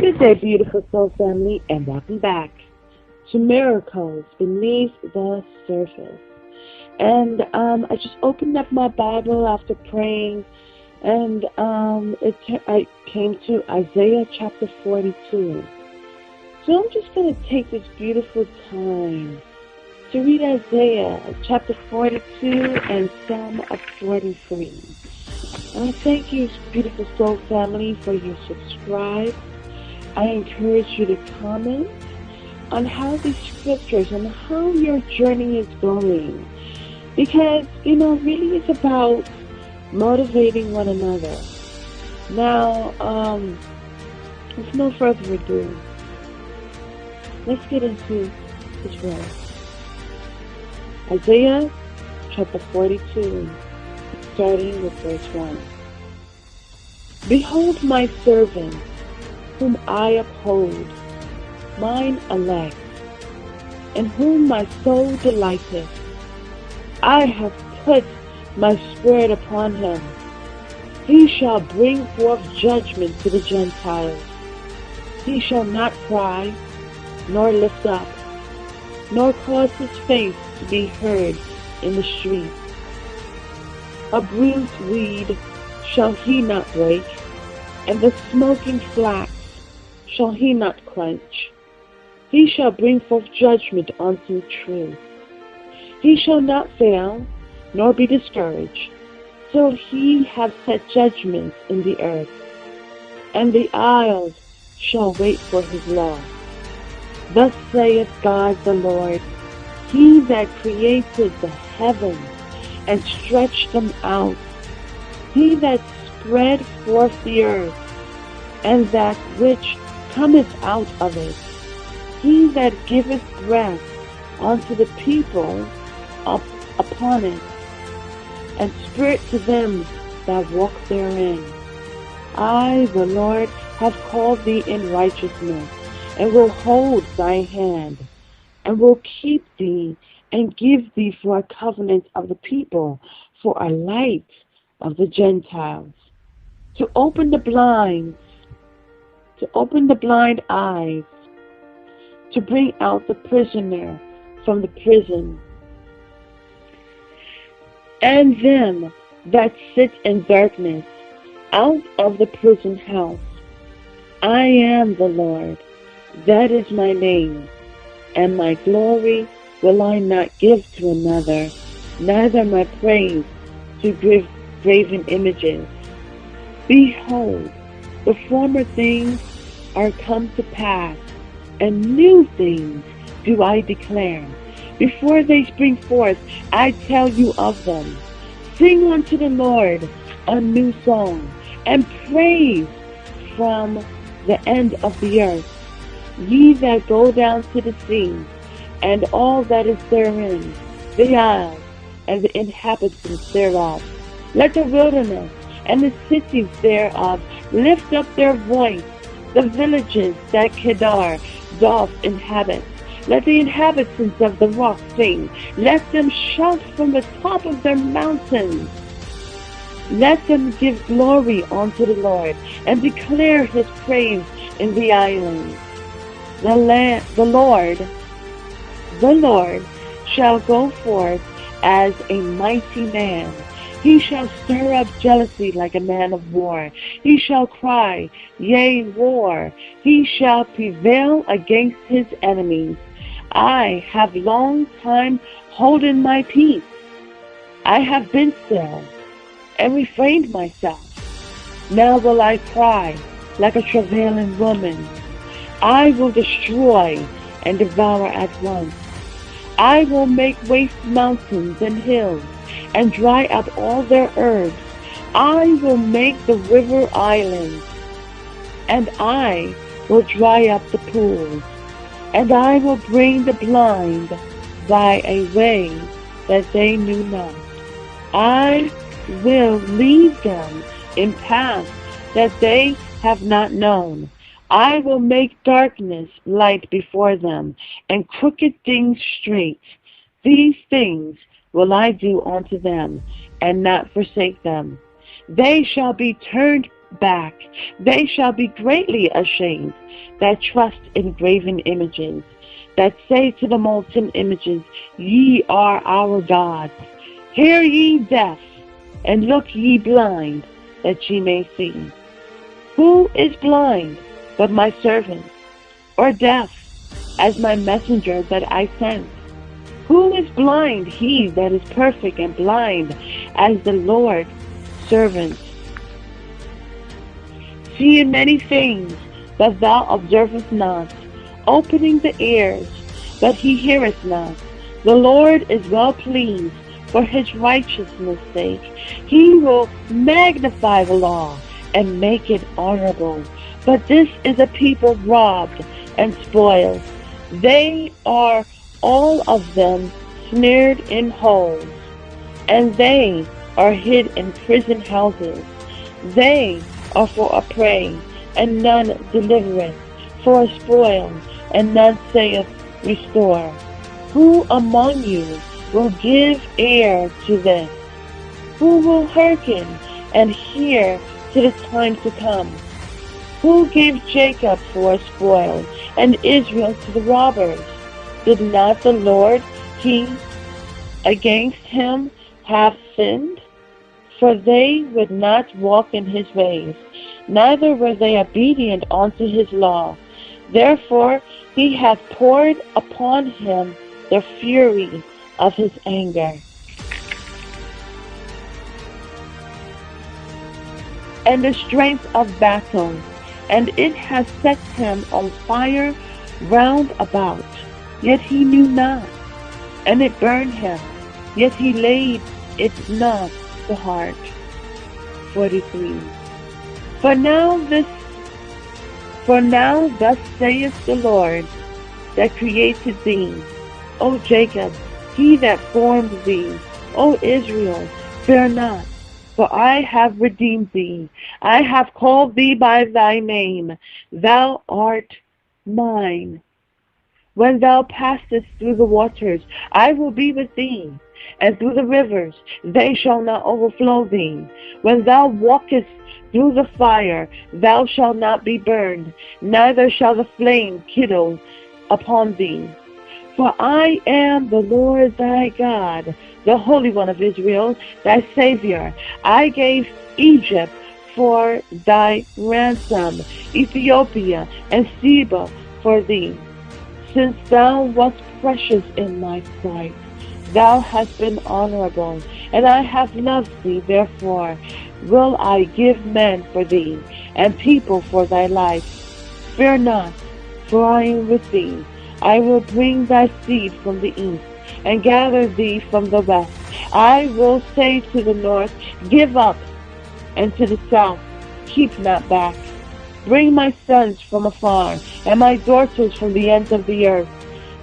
Good day, beautiful soul family, and welcome back to Miracles Beneath the Surface. And I just opened up my Bible after praying, and I came to Isaiah chapter 42. So I'm just going to take this beautiful time to read Isaiah chapter 42 and Psalm 43. And I thank you, beautiful soul family, for your subscribe. I encourage you to comment on how these scriptures and how your journey is going. Because, really it's about motivating one another. Now, with no further ado, let's get into this word. Isaiah chapter 42, starting with verse 1. Behold my servant, whom I uphold, mine elect, in whom my soul delighteth. I have put my spirit upon him. He shall bring forth judgment to the Gentiles. He shall not cry, nor lift up, nor cause his face to be heard in the street. A bruised reed shall he not break, and the smoking flax shall he not quench. He shall bring forth judgment unto truth. He shall not fail, nor be discouraged, till he have set judgments in the earth, and the isles shall wait for his law. Thus saith God the Lord, He that created the heavens and stretched them out, He that spread forth the earth, and that which cometh out of it, He that giveth breath unto the people upon it, and spirit to them that walk therein. I, the Lord, have called thee in righteousness, and will hold thy hand, and will keep thee, and give thee for a covenant of the people, for a light of the Gentiles, to open the blind eyes, to bring out the prisoner from the prison, and them that sit in darkness out of the prison house. I am the Lord, that is my name, and my glory will I not give to another, neither my praise to graven images. Behold, the former things are come to pass, and new things do I declare. Before they spring forth, I tell you of them. Sing unto the Lord a new song, and praise from the end of the earth. Ye that go down to the sea, and all that is therein, the isles, and the inhabitants thereof. Let the wilderness and the cities thereof lift up their voice, the villages that Kedar doth inhabit. Let the inhabitants of the rock sing. Let them shout from the top of their mountains. Let them give glory unto the Lord, and declare his praise in the islands. The Lord shall go forth as a mighty man. He shall stir up jealousy like a man of war. He shall cry, yea, war. He shall prevail against his enemies. I have long time holden my peace. I have been still and refrained myself. Now will I cry like a travailing woman. I will destroy and devour at once. I will make waste mountains and hills, and dry up all their herbs. I will make the river islands, and I will dry up the pools, and I will bring the blind by a way that they knew not. I will lead them in paths that they have not known. I will make darkness light before them, and crooked things straight. These things will I do unto them, and not forsake them. They shall be turned back. They shall be greatly ashamed that trust in graven images, that say to the molten images, Ye are our gods. Hear ye deaf, and look ye blind, that ye may see. Who is blind but my servant, or deaf as my messenger that I sent? Who is blind? He that is perfect and blind as the Lord's servant. Seeing many things that thou observest not, opening the ears that he heareth not. The Lord is well pleased for his righteousness' sake. He will magnify the law and make it honorable. But this is a people robbed and spoiled. They are all of them snared in holes, and they are hid in prison houses. They are for a prey, and none delivereth, for a spoil, and none saith, Restore. Who among you will give ear to this? Who will hearken and hear to the time to come? Who gave Jacob for a spoil, and Israel to the robbers? Did not the Lord, he against him, have sinned? For they would not walk in his ways, neither were they obedient unto his law. Therefore he hath poured upon him the fury of his anger, and the strength of battle, and it hath set him on fire round about. Yet he knew not, and it burned him, yet he laid it not to heart. 43. For now thus saith the Lord that created thee, O Jacob, he that formed thee, O Israel, fear not, for I have redeemed thee. I have called thee by thy name. Thou art mine. When thou passest through the waters, I will be with thee, and through the rivers, they shall not overflow thee. When thou walkest through the fire, thou shalt not be burned, neither shall the flame kindle upon thee. For I am the Lord thy God, the Holy One of Israel, thy Savior. I gave Egypt for thy ransom, Ethiopia and Seba for thee. Since thou wast precious in my sight, thou hast been honorable, and I have loved thee. Therefore will I give men for thee, and people for thy life. Fear not, for I am with thee. I will bring thy seed from the east, and gather thee from the west. I will say to the north, Give up, and to the south, Keep not back. Bring my sons from afar, and my daughters from the ends of the earth,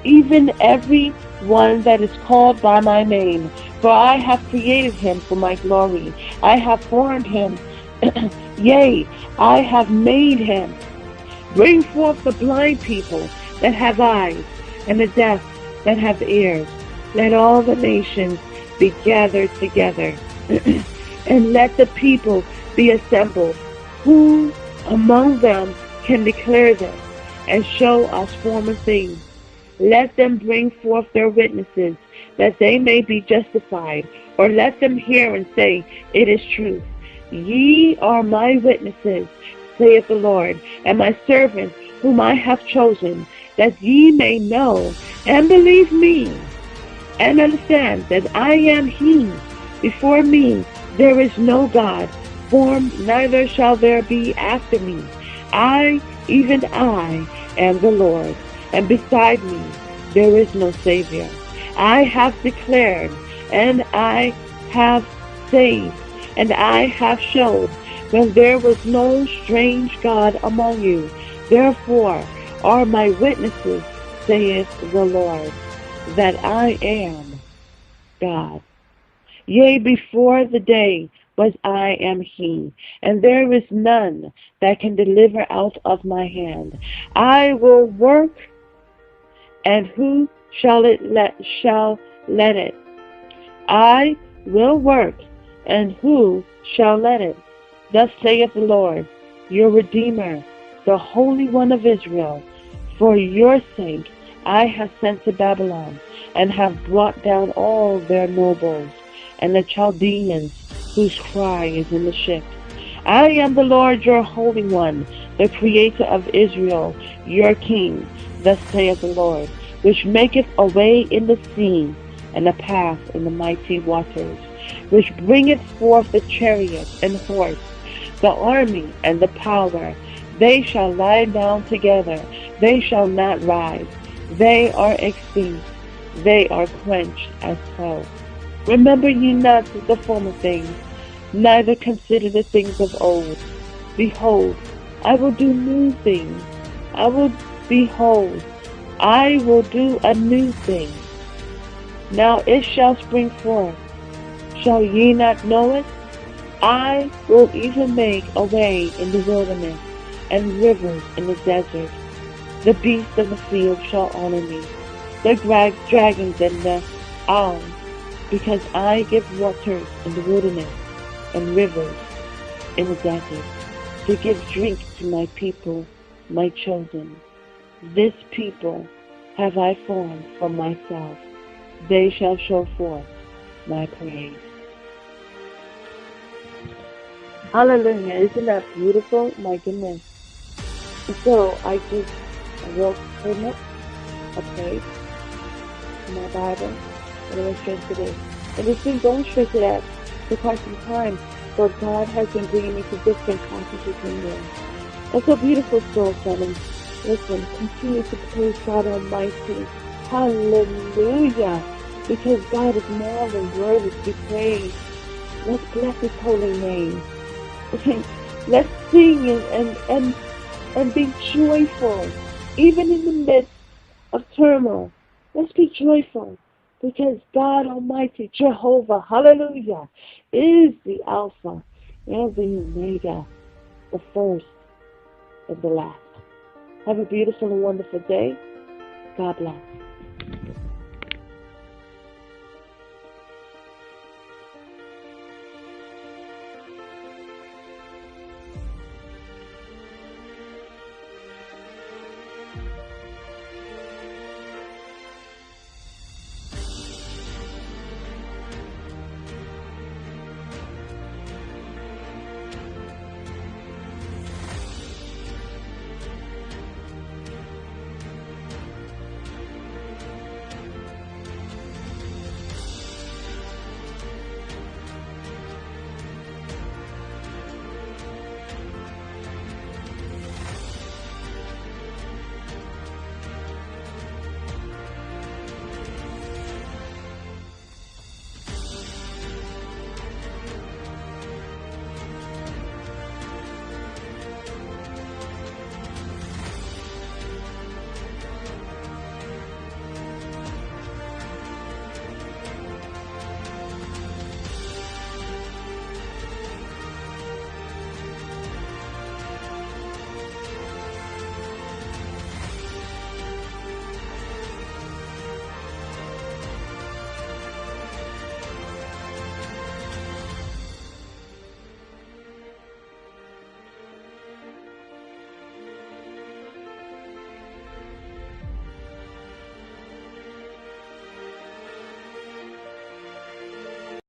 even every one that is called by my name. For I have created him for my glory. I have formed him, yea, I have made him. Bring forth the blind people that have eyes, and the deaf that have ears. Let all the nations be gathered together, and let the people be assembled. Who among them can declare this, and show us former things? Let them bring forth their witnesses, that they may be justified, or let them hear and say, It is truth. Ye are my witnesses, saith the Lord, and my servants whom I have chosen, that ye may know and believe me, and understand that I am he. Before me there is no God formed, neither shall there be after me. I, even I, am the Lord, and beside me there is no Savior. I have declared, and I have saved, and I have showed, when there was no strange God among you. Therefore are my witnesses, saith the Lord, that I am God. Yea, before the day was I am he, and there is none that can deliver out of my hand. I will work, and who shall let it? I will work, and who shall let it? Thus saith the Lord, your Redeemer, the Holy One of Israel. For your sake I have sent to Babylon, and have brought down all their nobles, and the Chaldeans, whose cry is in the ships. I am the Lord your Holy One, the Creator of Israel, your King. Thus saith the Lord, which maketh a way in the sea, and a path in the mighty waters, which bringeth forth the chariot and horse, the army and the power. They shall lie down together, they shall not rise. They are extinct, they are quenched as hell. Remember ye not the former things, neither consider the things of old. Behold, I will do new things. Behold, I will do a new thing. Now it shall spring forth. Shall ye not know it? I will even make a way in the wilderness, and rivers in the desert. The beasts of the field shall honor me, the dragons and the owls, because I give waters in the wilderness, and rivers in the desert, to give drink to my people, my chosen. This people have I formed for myself. They shall show forth my praise. Hallelujah. Isn't that beautiful? My goodness. So I wrote a page in my Bible, and it was straight to this. And it's been going straight to that for quite some time, but God has been bringing me to different passages in there. That's a beautiful soul, family. Listen, continue to praise God Almighty. Hallelujah. Because God is more than worthy to be praised. Let's bless His holy name. Let's sing and be joyful. Even in the midst of turmoil, let's be joyful. Because God Almighty, Jehovah, hallelujah, is the Alpha and the Omega, the first and the last. Have a beautiful and wonderful day. God bless.